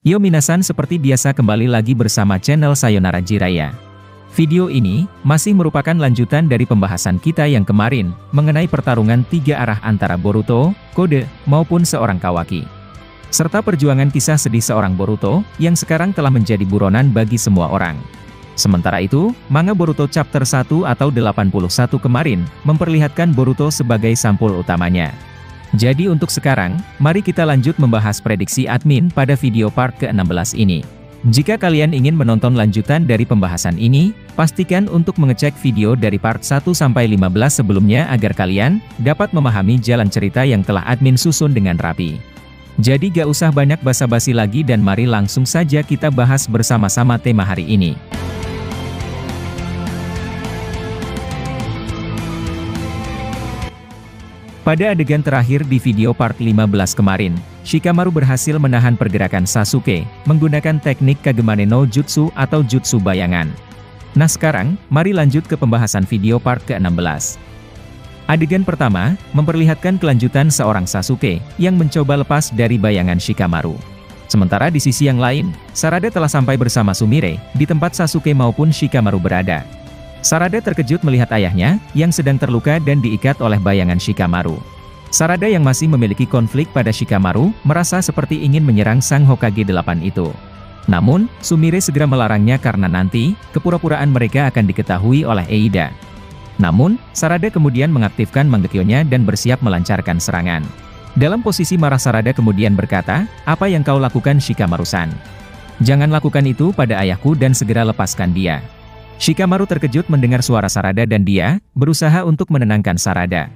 Yo minasan, seperti biasa kembali lagi bersama channel Sayonara Jiraiya. Video ini masih merupakan lanjutan dari pembahasan kita yang kemarin mengenai pertarungan tiga arah antara Boruto, Kode, maupun seorang Kawaki. Serta perjuangan kisah sedih seorang Boruto yang sekarang telah menjadi buronan bagi semua orang. Sementara itu, manga Boruto chapter 1 atau 81 kemarin memperlihatkan Boruto sebagai sampul utamanya. Jadi untuk sekarang, mari kita lanjut membahas prediksi admin pada video part ke-16 ini. Jika kalian ingin menonton lanjutan dari pembahasan ini, pastikan untuk mengecek video dari part 1-15 sebelumnya agar kalian dapat memahami jalan cerita yang telah admin susun dengan rapi. Jadi gak usah banyak basa-basi lagi dan mari langsung saja kita bahas bersama-sama tema hari ini. Pada adegan terakhir di video part 15 kemarin, Shikamaru berhasil menahan pergerakan Sasuke, menggunakan teknik Kagemane no Jutsu atau Jutsu Bayangan. Nah sekarang, mari lanjut ke pembahasan video part ke-16. Adegan pertama, memperlihatkan kelanjutan seorang Sasuke, yang mencoba lepas dari bayangan Shikamaru. Sementara di sisi yang lain, Sarada telah sampai bersama Sumire, di tempat Sasuke maupun Shikamaru berada. Sarada terkejut melihat ayahnya, yang sedang terluka dan diikat oleh bayangan Shikamaru. Sarada yang masih memiliki konflik pada Shikamaru, merasa seperti ingin menyerang sang Hokage 8 itu. Namun, Sumire segera melarangnya karena nanti, kepura-puraan mereka akan diketahui oleh Eida. Namun, Sarada kemudian mengaktifkan Mangekyo-nya dan bersiap melancarkan serangan. Dalam posisi marah Sarada kemudian berkata, "Apa yang kau lakukan Shikamaru-san? Jangan lakukan itu pada ayahku dan segera lepaskan dia." Shikamaru terkejut mendengar suara Sarada dan dia berusaha untuk menenangkan Sarada.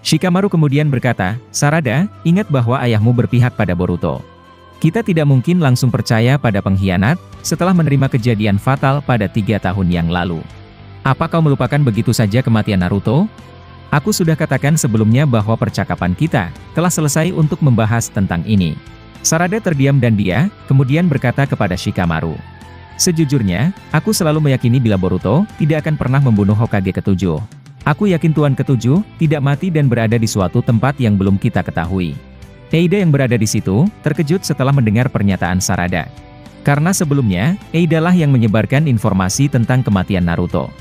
Shikamaru kemudian berkata, "Sarada, ingat bahwa ayahmu berpihak pada Boruto. Kita tidak mungkin langsung percaya pada pengkhianat setelah menerima kejadian fatal pada 3 tahun yang lalu. Apa kau melupakan begitu saja kematian Naruto? Aku sudah katakan sebelumnya bahwa percakapan kita telah selesai untuk membahas tentang ini." Sarada terdiam dan dia kemudian berkata kepada Shikamaru, "Sejujurnya, aku selalu meyakini bila Boruto tidak akan pernah membunuh Hokage ke-7. Aku yakin Tuan ke-7 tidak mati dan berada di suatu tempat yang belum kita ketahui." Eida yang berada di situ terkejut setelah mendengar pernyataan Sarada. Karena sebelumnya, Eida lah yang menyebarkan informasi tentang kematian Naruto.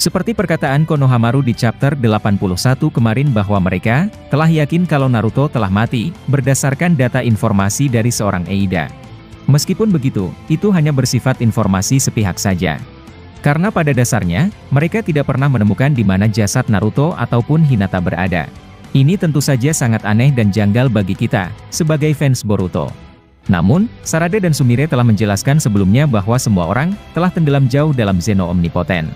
Seperti perkataan Konohamaru di chapter 81 kemarin bahwa mereka telah yakin kalau Naruto telah mati berdasarkan data informasi dari seorang Eida. Meskipun begitu, itu hanya bersifat informasi sepihak saja. Karena pada dasarnya, mereka tidak pernah menemukan di mana jasad Naruto ataupun Hinata berada. Ini tentu saja sangat aneh dan janggal bagi kita, sebagai fans Boruto. Namun, Sarada dan Sumire telah menjelaskan sebelumnya bahwa semua orang telah tenggelam jauh dalam Zeno Omnipoten.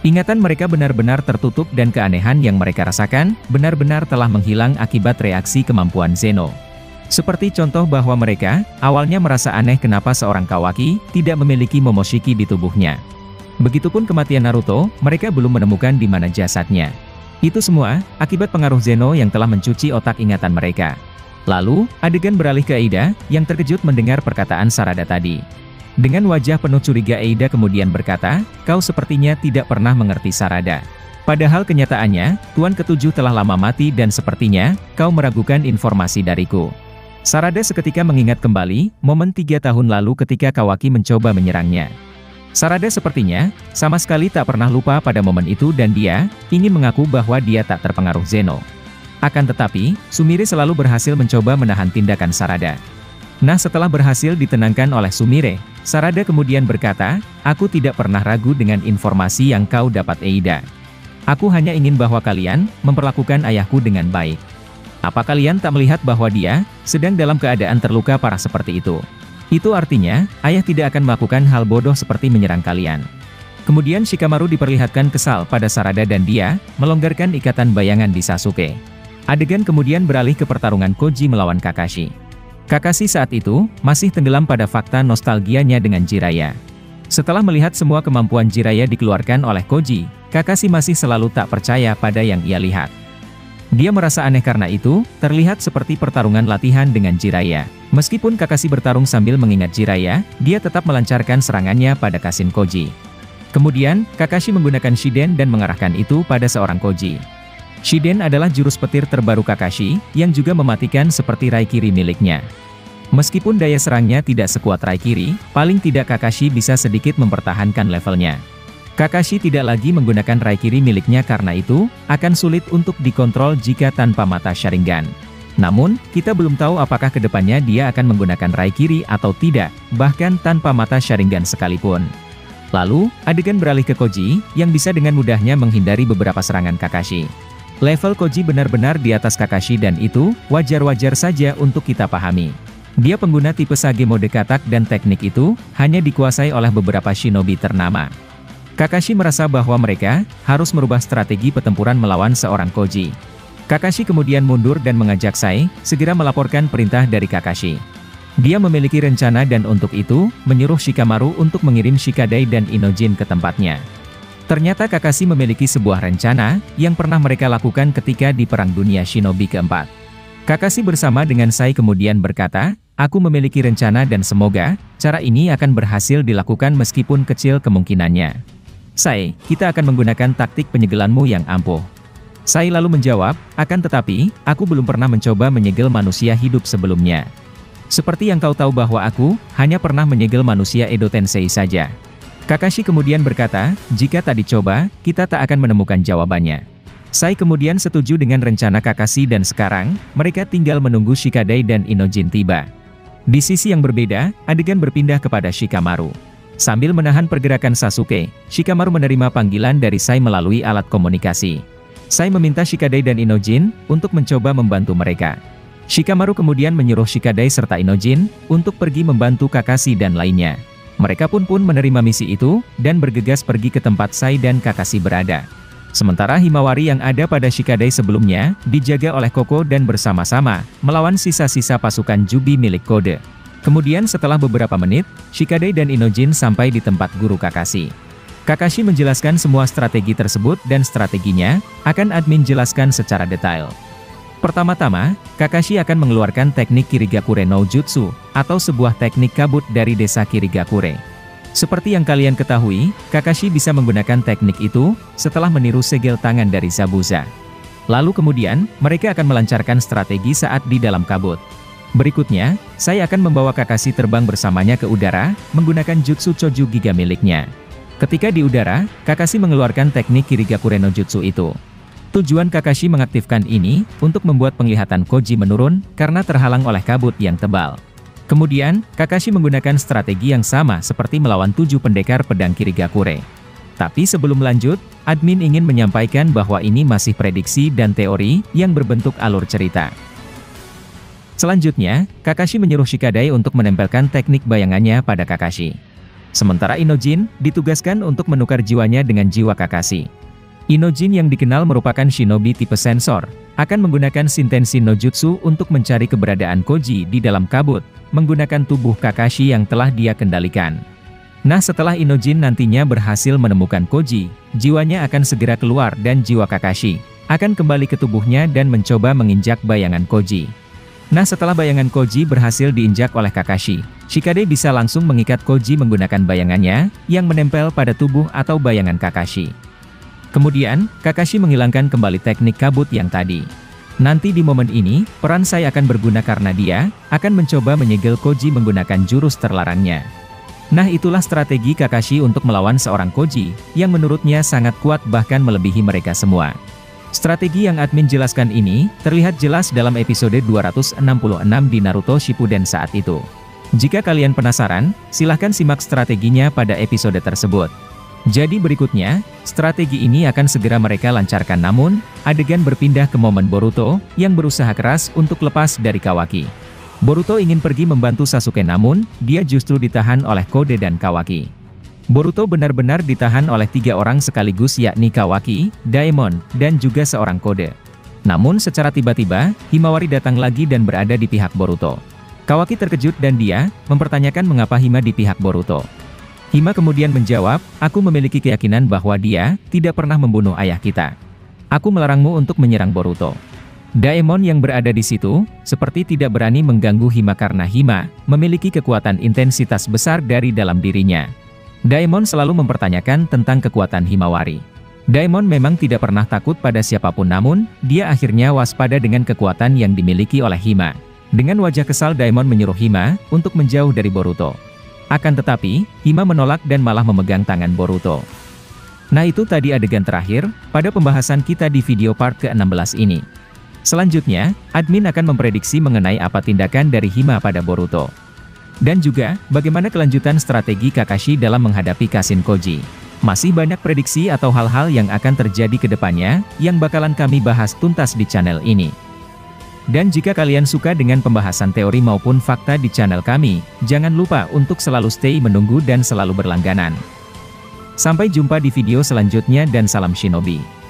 Ingatan mereka benar-benar tertutup dan keanehan yang mereka rasakan, benar-benar telah menghilang akibat reaksi kemampuan Zeno. Seperti contoh bahwa mereka awalnya merasa aneh kenapa seorang Kawaki tidak memiliki Momoshiki di tubuhnya. Begitupun kematian Naruto, mereka belum menemukan di mana jasadnya. Itu semua akibat pengaruh Zeno yang telah mencuci otak ingatan mereka. Lalu, adegan beralih ke Eida, yang terkejut mendengar perkataan Sarada tadi. Dengan wajah penuh curiga Eida kemudian berkata, "Kau sepertinya tidak pernah mengerti Sarada. Padahal kenyataannya, Tuan ke-7 telah lama mati dan sepertinya, kau meragukan informasi dariku." Sarada seketika mengingat kembali momen 3 tahun lalu ketika Kawaki mencoba menyerangnya. Sarada sepertinya sama sekali tak pernah lupa pada momen itu dan dia ingin mengaku bahwa dia tak terpengaruh Zeno. Akan tetapi, Sumire selalu berhasil mencoba menahan tindakan Sarada. Nah setelah berhasil ditenangkan oleh Sumire, Sarada kemudian berkata, "Aku tidak pernah ragu dengan informasi yang kau dapat Eida. Aku hanya ingin bahwa kalian memperlakukan ayahku dengan baik. Apa kalian tak melihat bahwa dia sedang dalam keadaan terluka parah seperti itu? Itu artinya, ayah tidak akan melakukan hal bodoh seperti menyerang kalian." Kemudian Shikamaru diperlihatkan kesal pada Sarada dan dia melonggarkan ikatan bayangan di Sasuke. Adegan kemudian beralih ke pertarungan Koji melawan Kakashi. Kakashi saat itu masih tenggelam pada fakta nostalgianya dengan Jiraiya. Setelah melihat semua kemampuan Jiraiya dikeluarkan oleh Koji, Kakashi masih selalu tak percaya pada yang ia lihat. Dia merasa aneh karena itu, terlihat seperti pertarungan latihan dengan Jiraiya. Meskipun Kakashi bertarung sambil mengingat Jiraiya, dia tetap melancarkan serangannya pada Kashin Koji. Kemudian, Kakashi menggunakan Shiden dan mengarahkan itu pada seorang Koji. Shiden adalah jurus petir terbaru Kakashi, yang juga mematikan seperti Raikiri miliknya. Meskipun daya serangnya tidak sekuat Raikiri, paling tidak Kakashi bisa sedikit mempertahankan levelnya. Kakashi tidak lagi menggunakan Raikiri miliknya karena itu, akan sulit untuk dikontrol jika tanpa mata Sharingan. Namun, kita belum tahu apakah kedepannya dia akan menggunakan Raikiri atau tidak, bahkan tanpa mata Sharingan sekalipun. Lalu, adegan beralih ke Koji, yang bisa dengan mudahnya menghindari beberapa serangan Kakashi. Level Koji benar-benar di atas Kakashi dan itu, wajar-wajar saja untuk kita pahami. Dia pengguna tipe Sage mode katak dan teknik itu, hanya dikuasai oleh beberapa shinobi ternama. Kakashi merasa bahwa mereka, harus merubah strategi pertempuran melawan seorang Koji. Kakashi kemudian mundur dan mengajak Sai, segera melaporkan perintah dari Kakashi. Dia memiliki rencana dan untuk itu, menyuruh Shikamaru untuk mengirim Shikadai dan Inojin ke tempatnya. Ternyata Kakashi memiliki sebuah rencana, yang pernah mereka lakukan ketika di Perang Dunia Shinobi keempat. Kakashi bersama dengan Sai kemudian berkata, "Aku memiliki rencana dan semoga, cara ini akan berhasil dilakukan meskipun kecil kemungkinannya. Sai, kita akan menggunakan taktik penyegelanmu yang ampuh." Sai lalu menjawab, "Akan tetapi, aku belum pernah mencoba menyegel manusia hidup sebelumnya. Seperti yang kau tahu bahwa aku, hanya pernah menyegel manusia Edo Tensei saja." Kakashi kemudian berkata, "Jika tak dicoba, kita tak akan menemukan jawabannya." Sai kemudian setuju dengan rencana Kakashi dan sekarang, mereka tinggal menunggu Shikadai dan Inojin tiba. Di sisi yang berbeda, adegan berpindah kepada Shikamaru. Sambil menahan pergerakan Sasuke, Shikamaru menerima panggilan dari Sai melalui alat komunikasi. Sai meminta Shikadai dan Inojin, untuk mencoba membantu mereka. Shikamaru kemudian menyuruh Shikadai serta Inojin, untuk pergi membantu Kakashi dan lainnya. Mereka pun menerima misi itu, dan bergegas pergi ke tempat Sai dan Kakashi berada. Sementara Himawari yang ada pada Shikadai sebelumnya, dijaga oleh Koko dan bersama-sama, melawan sisa-sisa pasukan Jubi milik Kode. Kemudian setelah beberapa menit, Shikadai dan Inojin sampai di tempat guru Kakashi. Kakashi menjelaskan semua strategi tersebut dan strateginya, akan admin jelaskan secara detail. Pertama-tama, Kakashi akan mengeluarkan teknik Kirigakure no Jutsu, atau sebuah teknik kabut dari desa Kirigakure. Seperti yang kalian ketahui, Kakashi bisa menggunakan teknik itu, setelah meniru segel tangan dari Zabuza. Lalu kemudian, mereka akan melancarkan strategi saat di dalam kabut. Berikutnya, saya akan membawa Kakashi terbang bersamanya ke udara, menggunakan Jutsu Choju Giga miliknya. Ketika di udara, Kakashi mengeluarkan teknik Kirigakure no Jutsu itu. Tujuan Kakashi mengaktifkan ini, untuk membuat penglihatan Koji menurun, karena terhalang oleh kabut yang tebal. Kemudian, Kakashi menggunakan strategi yang sama seperti melawan 7 pendekar pedang Kirigakure. Tapi sebelum lanjut, admin ingin menyampaikan bahwa ini masih prediksi dan teori, yang berbentuk alur cerita. Selanjutnya, Kakashi menyuruh Shikadai untuk menempelkan teknik bayangannya pada Kakashi. Sementara Inojin, ditugaskan untuk menukar jiwanya dengan jiwa Kakashi. Inojin yang dikenal merupakan shinobi tipe sensor, akan menggunakan Shintenshi no Jutsu untuk mencari keberadaan Koji di dalam kabut, menggunakan tubuh Kakashi yang telah dia kendalikan. Nah, setelah Inojin nantinya berhasil menemukan Koji, jiwanya akan segera keluar dan jiwa Kakashi akan kembali ke tubuhnya dan mencoba menginjak bayangan Koji. Nah, setelah bayangan Koji berhasil diinjak oleh Kakashi, Shikadai bisa langsung mengikat Koji menggunakan bayangannya, yang menempel pada tubuh atau bayangan Kakashi. Kemudian, Kakashi menghilangkan kembali teknik kabut yang tadi. Nanti di momen ini, peran Sai akan berguna karena dia, akan mencoba menyegel Koji menggunakan jurus terlarangnya. Nah, itulah strategi Kakashi untuk melawan seorang Koji, yang menurutnya sangat kuat bahkan melebihi mereka semua. Strategi yang admin jelaskan ini, terlihat jelas dalam episode 266 di Naruto Shippuden saat itu. Jika kalian penasaran, silahkan simak strateginya pada episode tersebut. Jadi berikutnya, strategi ini akan segera mereka lancarkan namun, adegan berpindah ke momen Boruto, yang berusaha keras untuk lepas dari Kawaki. Boruto ingin pergi membantu Sasuke namun, dia justru ditahan oleh Kode dan Kawaki. Boruto benar-benar ditahan oleh 3 orang sekaligus yakni Kawaki, Daemon, dan juga seorang Kode. Namun secara tiba-tiba, Himawari datang lagi dan berada di pihak Boruto. Kawaki terkejut dan dia, mempertanyakan mengapa Hima di pihak Boruto. Hima kemudian menjawab, "Aku memiliki keyakinan bahwa dia tidak pernah membunuh ayah kita. Aku melarangmu untuk menyerang Boruto." Daemon yang berada di situ, seperti tidak berani mengganggu Hima karena Hima memiliki kekuatan intensitas besar dari dalam dirinya. Daemon selalu mempertanyakan tentang kekuatan Himawari. Daemon memang tidak pernah takut pada siapapun namun, dia akhirnya waspada dengan kekuatan yang dimiliki oleh Hima. Dengan wajah kesal Daemon menyuruh Hima untuk menjauh dari Boruto. Akan tetapi, Hima menolak dan malah memegang tangan Boruto. Nah itu tadi adegan terakhir, pada pembahasan kita di video part ke-16 ini. Selanjutnya, admin akan memprediksi mengenai apa tindakan dari Hima pada Boruto. Dan juga, bagaimana kelanjutan strategi Kakashi dalam menghadapi Kashin Koji. Masih banyak prediksi atau hal-hal yang akan terjadi ke depannya, yang bakalan kami bahas tuntas di channel ini. Dan jika kalian suka dengan pembahasan teori maupun fakta di channel kami, jangan lupa untuk selalu stay menunggu dan selalu berlangganan. Sampai jumpa di video selanjutnya dan salam Shinobi.